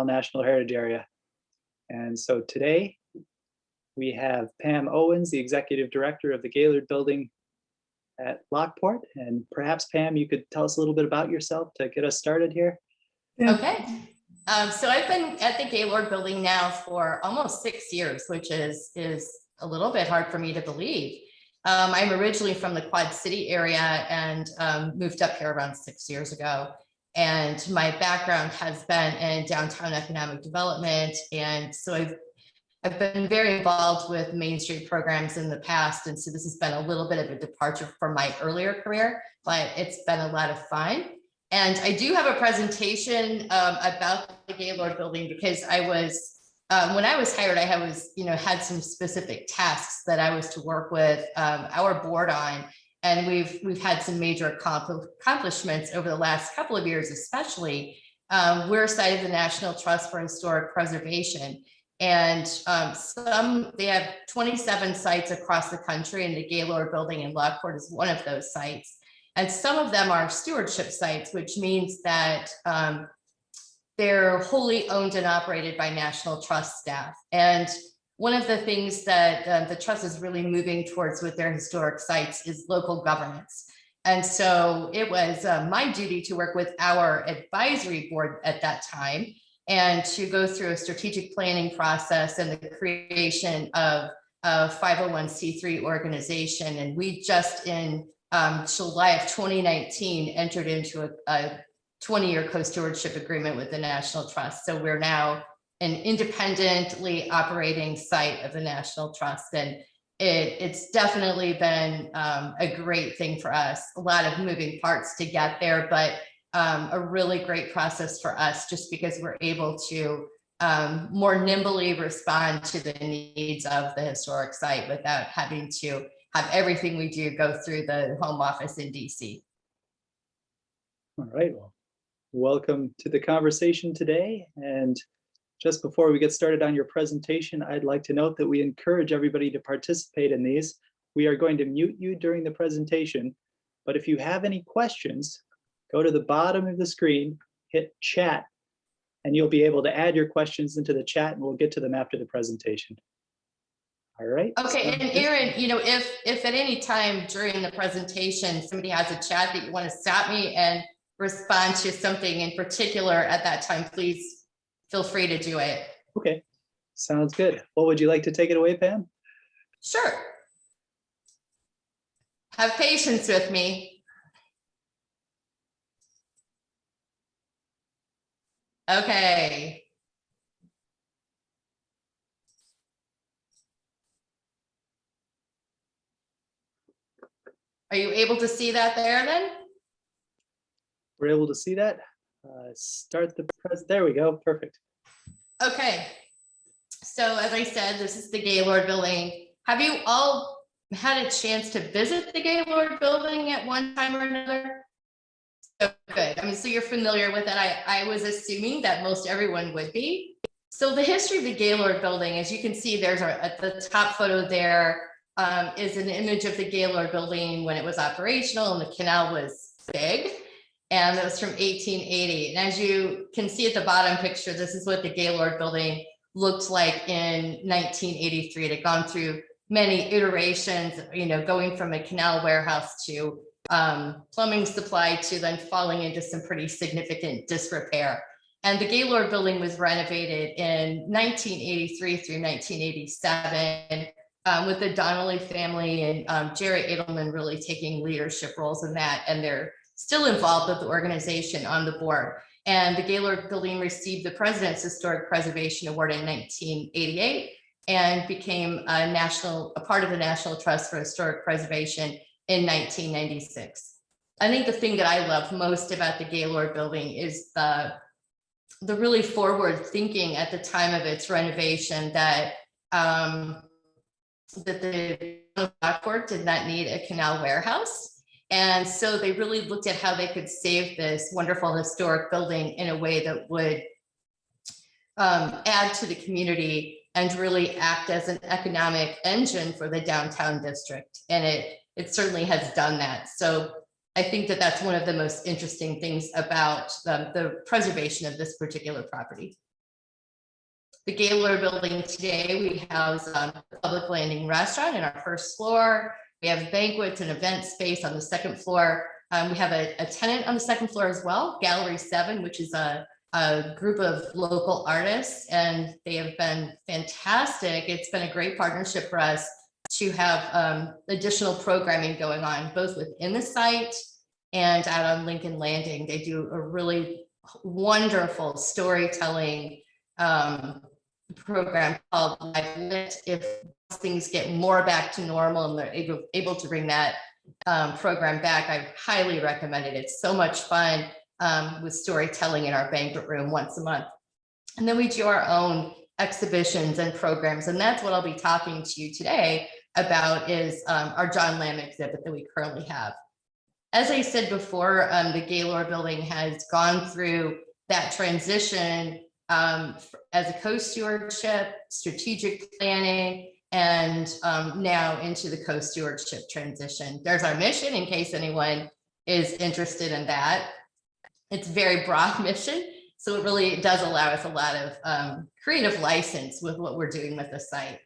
National Heritage Area. And so today we have Pam Owens, the Executive Director of the Gaylord Building at Lockport. And perhaps, Pam, you could tell us a little bit about yourself to get us started here. Okay. So I've been at the Gaylord Building now for almost 6 years, which is a little bit hard for me to believe. I'm originally from the Quad City area and moved up here around 6 years ago. And my background has been in downtown economic development. And so I've been very involved with Main Street programs in the past. And so this has been a little bit of a departure from my earlier career, but it's been a lot of fun. And I do have a presentation about the Gaylord Building because I was, when I was hired, had some specific tasks that I was to work with our board on. And we've had some major accomplishments over the last couple of years, especially. We're a site of the National Trust for Historic Preservation. And they have 27 sites across the country, and the Gaylord Building in Lockport is one of those sites. And some of them are stewardship sites, which means that they're wholly owned and operated by National Trust staff. And one of the things that the Trust is really moving towards with their historic sites is local governance. And so it was my duty to work with our advisory board at that time and to go through a strategic planning process and the creation of a 501c3 organization. And we just in July of 2019 entered into a 20-year co-stewardship agreement with the National Trust. So we're now an independently operating site of the National Trust. And it's definitely been a great thing for us. A lot of moving parts to get there, but a really great process for us just because we're able to more nimbly respond to the needs of the historic site without having to have everything we do go through the home office in DC. All right, well, welcome to the conversation today. And just before we get started on your presentation, I'd like to note that we encourage everybody to participate in these. We are going to mute you during the presentation, but if you have any questions, go to the bottom of the screen, hit chat, and you'll be able to add your questions into the chat, and we'll get to them after the presentation. All right. Okay, and Aaron, if at any time during the presentation somebody has a chat that you want to stop me and respond to something in particular at that time, please feel free to do it. Okay, sounds good. Well, would you like to take it away, Pam? Sure. Have patience with me. Okay. Are you able to see that there then? We're able to see that. Start the press. There we go. Perfect. Okay. So as I said, this is the Gaylord Building. Have you all had a chance to visit the Gaylord Building at one time or another? So good. I mean, so you're familiar with it. I was assuming that most everyone would be. So the history of the Gaylord Building, as you can see, there's at the top photo there is an image of the Gaylord Building when it was operational and the canal was big. And it was from 1880. And as you can see at the bottom picture, this is what the Gaylord Building looked like in 1983. It had gone through many iterations, going from a canal warehouse to plumbing supply to then falling into some pretty significant disrepair. And the Gaylord Building was renovated in 1983 through 1987 with the Donnelly family and Jerry Edelman really taking leadership roles in that. And they're still involved with the organization on the board. And the Gaylord Building received the President's Historic Preservation Award in 1988 and became a part of the National Trust for Historic Preservation in 1996. I think the thing that I love most about the Gaylord Building is the really forward thinking at the time of its renovation that the Lockport did not need a canal warehouse. And so they really looked at how they could save this wonderful historic building in a way that would add to the community and really act as an economic engine for the downtown district. And it certainly has done that. So I think that that's one of the most interesting things about the preservation of this particular property. the Gaylord Building today, we house the public landing restaurant in our first floor. We have banquets and event space on the second floor. We have a tenant on the second floor as well, Gallery 7, which is a group of local artists, and they have been fantastic. It's been a great partnership for us to have additional programming going on, both within the site and out on Lincoln Landing. They do a really wonderful storytelling program called Live Lit. If things get more back to normal and they're able to bring that program back, I highly recommend it. It's so much fun with storytelling in our banquet room once a month. And then we do our own exhibitions and programs. And that's what I'll be talking to you today about, is our John Lam exhibit that we currently have. As I said before, the Gaylord Building has gone through that transition as a co-stewardship, strategic planning, and now into the co-stewardship transition. There's our mission, in case anyone is interested in that. It's a very broad mission, so it really does allow us a lot of creative license with what we're doing with the site.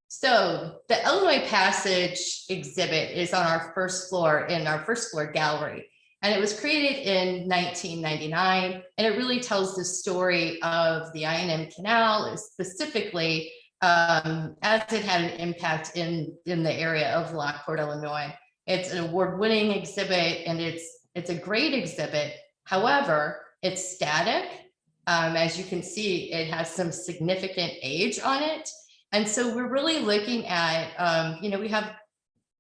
So the Illinois Passage exhibit is on our first floor, in our first floor gallery. And it was created in 1999, and it really tells the story of the I&M Canal, specifically as it had an impact in the area of Lockport, Illinois. It's an award-winning exhibit, and it's a great exhibit. However, it's static. As you can see, it has some significant age on it. And so we're really looking at, we have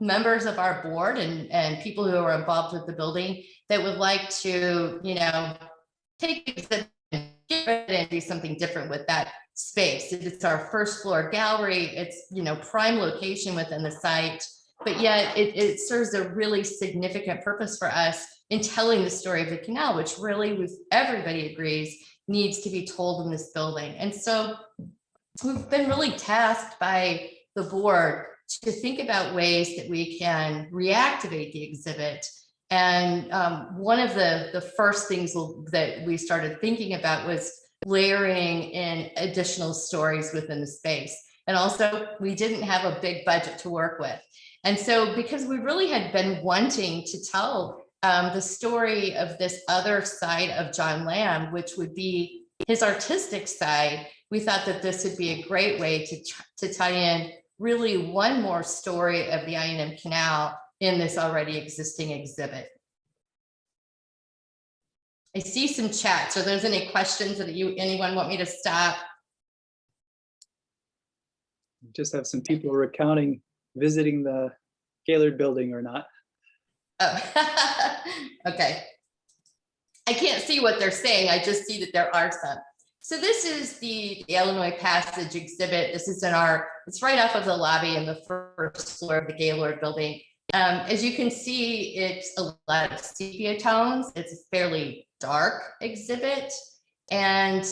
members of our board and people who are involved with the building that would like to, take it and get rid of it and do something different with that space. It's our first floor gallery. It's, prime location within the site, but yet it serves a really significant purpose for us in telling the story of the canal, which really, with everybody agrees, needs to be told in this building. And so we've been really tasked by the board to think about ways that we can reactivate the exhibit. And one of the first things that we started thinking about was layering in additional stories within the space. And also, we didn't have a big budget to work with. And so, because we really had been wanting to tell the story of this other side of John Lam, which would be his artistic side, we thought that this would be a great way to tie in really one more story of the I&M Canal in this already existing exhibit. I see some chat. So, there's any questions that anyone want me to stop? Just have some people recounting visiting the Gaylord Building or not. Oh, okay. I can't see what they're saying. I just see that there are some. So this is the Illinois Passage exhibit. This is it's right off of the lobby in the first floor of the Gaylord Building. As you can see, it's a lot of sepia tones. It's a fairly dark exhibit. And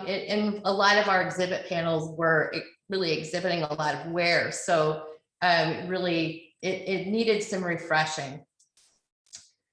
in a lot of our exhibit panels were really exhibiting a lot of wear. So it needed some refreshing.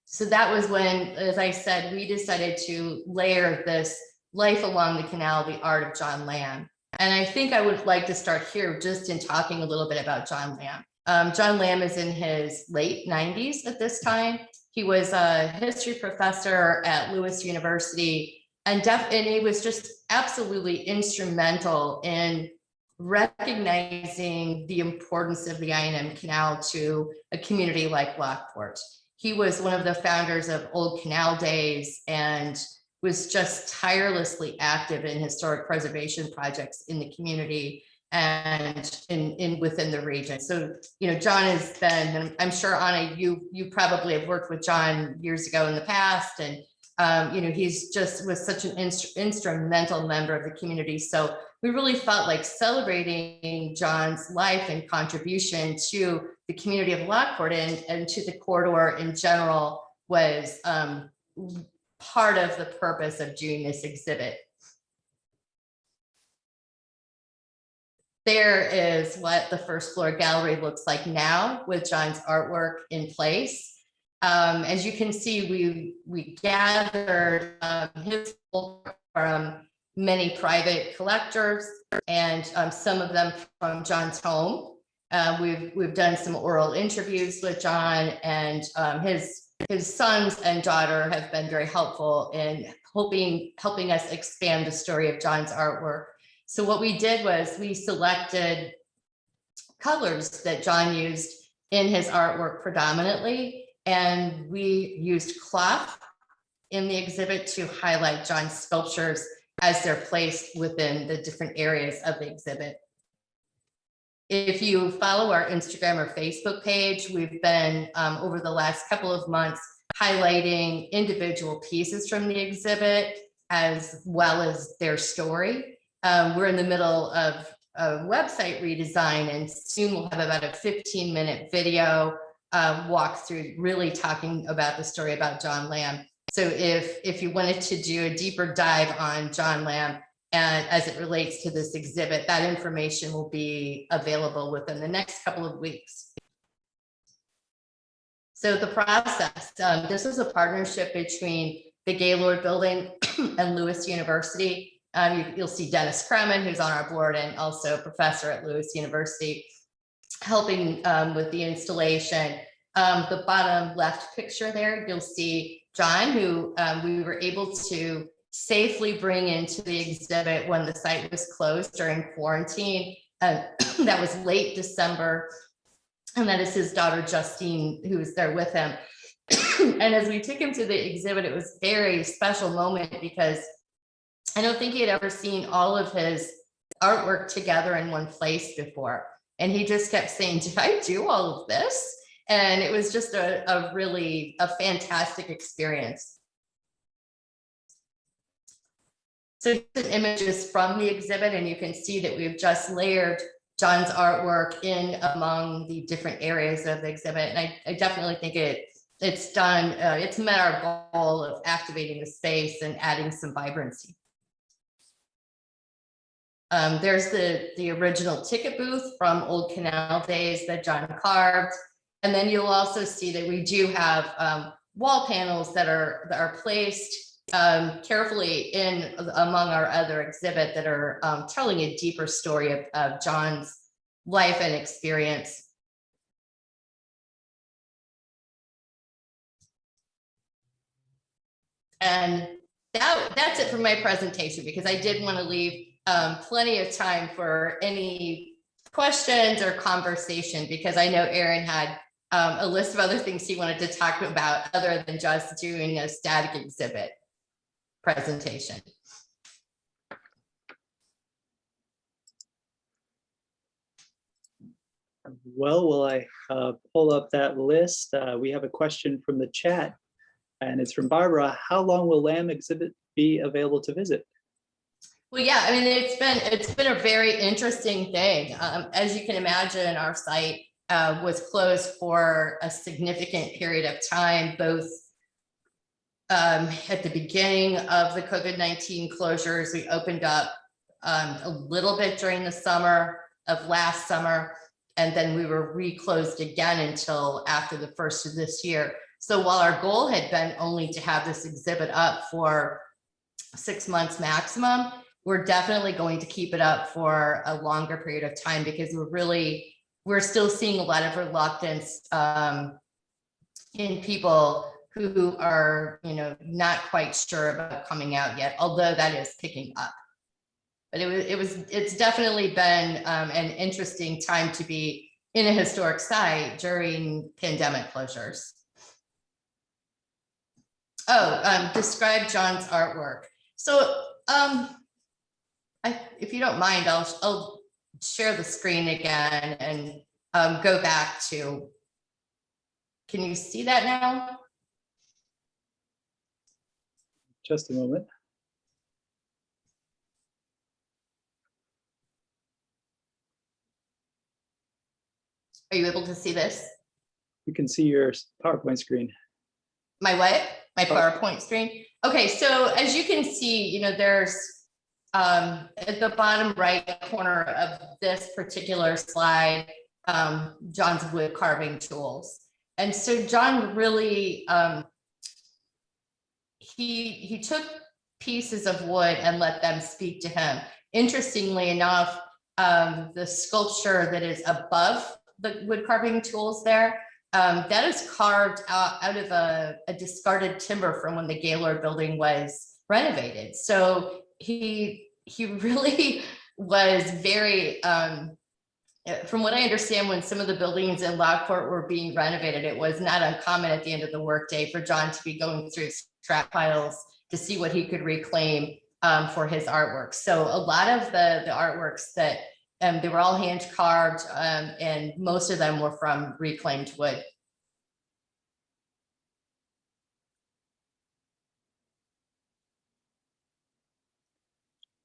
So that was when, as I said, we decided to layer this Life Along the Canal, the Art of John Lam. And I think I would like to start here just in talking a little bit about John Lam. John Lam is in his late 90s at this time. He was a history professor at Lewis University, and he was just absolutely instrumental in recognizing the importance of the I&M Canal to a community like Lockport. He was one of the founders of Old Canal Days and was just tirelessly active in historic preservation projects in the community and within the region. So, John has been, and I'm sure, Anna, you probably have worked with John years ago in the past, and he's just was such an instrumental member of the community. So we really felt like celebrating John's life and contribution to the community of Lockport and to the corridor in general was part of the purpose of doing this exhibit. There is what the first floor gallery looks like now with John's artwork in place. As you can see, we gathered his work from many private collectors, and some of them from John's home. We've done some oral interviews with John, and his sons and daughter have been very helpful in helping us expand the story of John's artwork. So what we did was we selected colors that John used in his artwork predominantly, and we used cloth in the exhibit to highlight John's sculptures as they're placed within the different areas of the exhibit. If you follow our Instagram or Facebook page, we've been over the last couple of months highlighting individual pieces from the exhibit as well as their story. We're in the middle of a website redesign, and soon we'll have about a 15-minute video walkthrough really talking about the story about John Lam. So if you wanted to do a deeper dive on John Lam and as it relates to this exhibit, that information will be available within the next couple of weeks. So the process, this is a partnership between the Gaylord Building and Lewis University. You'll see Dennis Kremen, who's on our board and also a professor at Lewis University, helping with the installation. The bottom left picture there, you'll see John, who we were able to safely bring into the exhibit when the site was closed during quarantine. That was late December. And that is his daughter, Justine, who was there with him. And as we took him to the exhibit, it was a very special moment because I don't think he had ever seen all of his artwork together in one place before. And he just kept saying, did I do all of this? And it was just a really fantastic experience. So images from the exhibit, and you can see that we've just layered John's artwork in among the different areas of the exhibit. And I definitely think it's met our goal of activating the space and adding some vibrancy. There's the original ticket booth from old canal days that John carved. And then you'll also see that we do have wall panels that are placed carefully in among our other exhibit that are telling a deeper story of John's life and experience. And that's it for my presentation, because I did want to leave plenty of time for any questions or conversation, because I know Aaron had a list of other things he wanted to talk about other than just doing a static exhibit presentation. Well, will I pull up that list? We have a question from the chat, and it's from Barbara. How long will Lam Exhibit be available to visit? Well, yeah, I mean, it's been a very interesting thing. As you can imagine, our site was closed for a significant period of time, both at the beginning of the COVID-19 closures. We opened up a little bit during the summer of last summer, and then we were reclosed again until after the first of this year. So while our goal had been only to have this exhibit up for 6 months maximum, we're definitely going to keep it up for a longer period of time, because we're still seeing a lot of reluctance in people who are, not quite sure about coming out yet, although that is picking up. But it's definitely been an interesting time to be in a historic site during pandemic closures. Oh, describe John's artwork. So if you don't mind, I'll share the screen again and go back to, can you see that now? Just a moment. Are you able to see this? You can see your PowerPoint screen. My what? My PowerPoint screen? Okay, so as you can see, there's at the bottom right corner of this particular slide, John's wood carving tools. And so John really, he took pieces of wood and let them speak to him. Interestingly enough, the sculpture that is above the wood carving tools there, that is carved out of a discarded timber from when the Gaylord Building was renovated. So he really was very, from what I understand, when some of the buildings in Lockport were being renovated, it was not uncommon at the end of the workday for John to be going through scrap piles to see what he could reclaim for his artwork. So a lot of the artworks that they were all hand carved, and most of them were from reclaimed wood.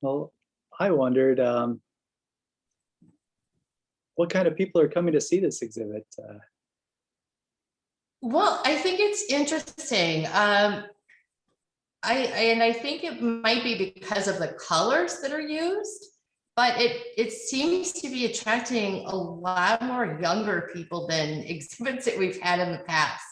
Well, I wondered what kind of people are coming to see this exhibit? Well, I think it's interesting. I think it might be because of the colors that are used, but it seems to be attracting a lot more younger people than exhibits that we've had in the past.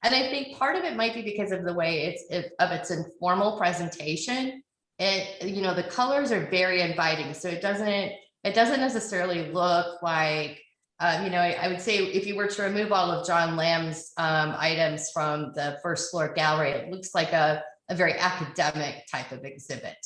And I think part of it might be because of the way its informal presentation. The colors are very inviting, so it doesn't necessarily look like, I would say if you were to remove all of John Lam's items from the first floor gallery, it looks like a very academic type of exhibit,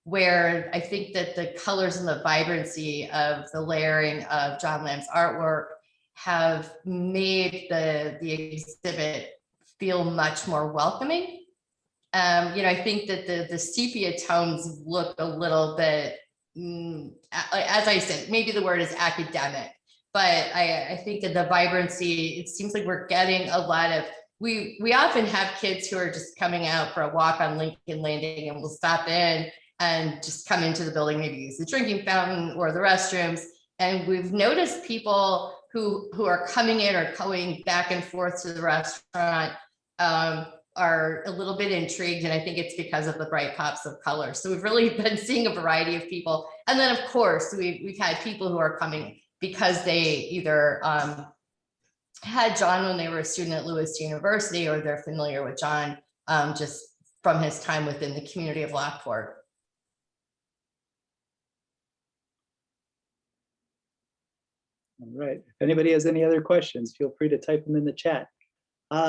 where I think that the colors and the vibrancy of the layering of John Lam's artwork have made the exhibit feel much more welcoming. I think that the sepia tones look a little bit, as I said, maybe the word is academic, but I think that the vibrancy, it seems like we're getting a lot of, we often have kids who are just coming out for a walk on Lincoln Landing, and we'll stop in and just come into the building, maybe use the drinking fountain or the restrooms. And we've noticed people who are coming in or going back and forth to the restaurant are a little bit intrigued, and I think it's because of the bright pops of color. So we've really been seeing a variety of people. And then of course we've had people who are coming because they either had John when they were a student at Lewis University, or they're familiar with John just from his time within the community of Lockport. All right, if anybody has any other questions, feel free to type them in the chat.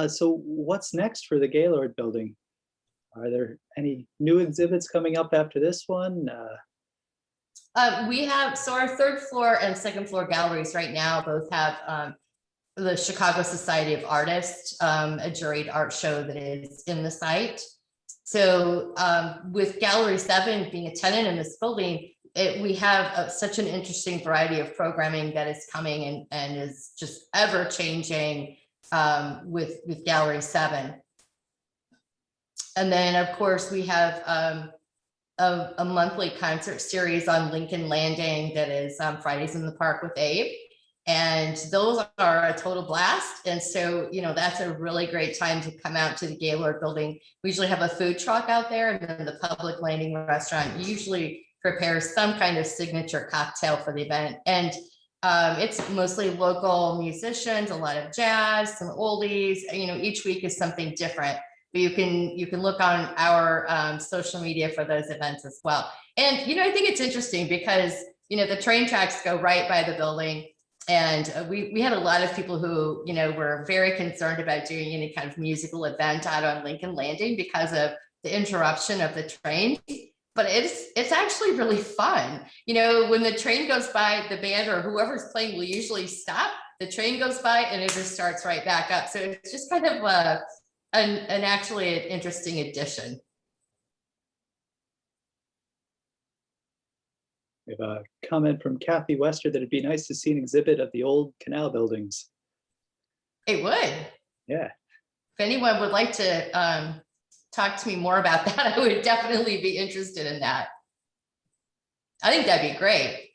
So what's next for the Gaylord Building? Are there any new exhibits coming up after this one? We have, so our third floor and second floor galleries right now both have the Chicago Society of Artists, a juried art show that is in the site. So with Gallery 7 being a tenant in this building, we have such an interesting variety of programming that is coming and is just ever changing with Gallery 7. And then of course we have a monthly concert series on Lincoln Landing that is Fridays in the Park with Abe. And those are a total blast. And so, that's a really great time to come out to the Gaylord Building. We usually have a food truck out there, and then the public landing restaurant usually prepares some kind of signature cocktail for the event. And it's mostly local musicians, a lot of jazz, some oldies, each week is something different. But you can look on our social media for those events as well. And, I think it's interesting because, the train tracks go right by the building. And we had a lot of people who, were very concerned about doing any kind of musical event out on Lincoln Landing because of the interruption of the train. But it's actually really fun. When the train goes by, the band or whoever's playing will usually stop. The train goes by and it just starts right back up. So it's just kind of an actually an interesting addition. We have a comment from Kathy Wester that it'd be nice to see an exhibit of the old canal buildings. It would. Yeah. If anyone would like to talk to me more about that, I would definitely be interested in that. I think that'd be great.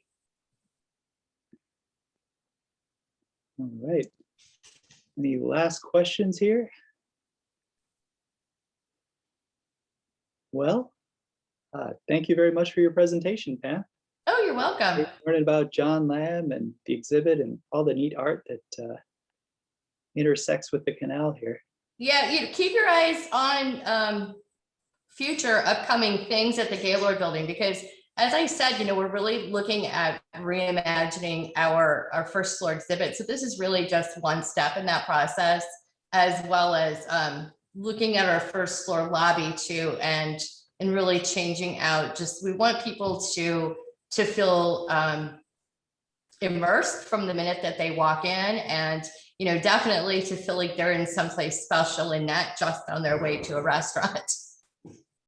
All right. Any last questions here? Well, thank you very much for your presentation, Pam. Oh, you're welcome. Learning about John Lam and the exhibit and all the neat art that intersects with the canal here. Yeah, keep your eyes on future upcoming things at the Gaylord Building, because as I said, we're really looking at reimagining our first floor exhibit. So this is really just one step in that process, as well as looking at our first floor lobby too, and really changing out. Just we want people to feel immersed from the minute that they walk in, and definitely to feel like they're in someplace special and not just on their way to a restaurant.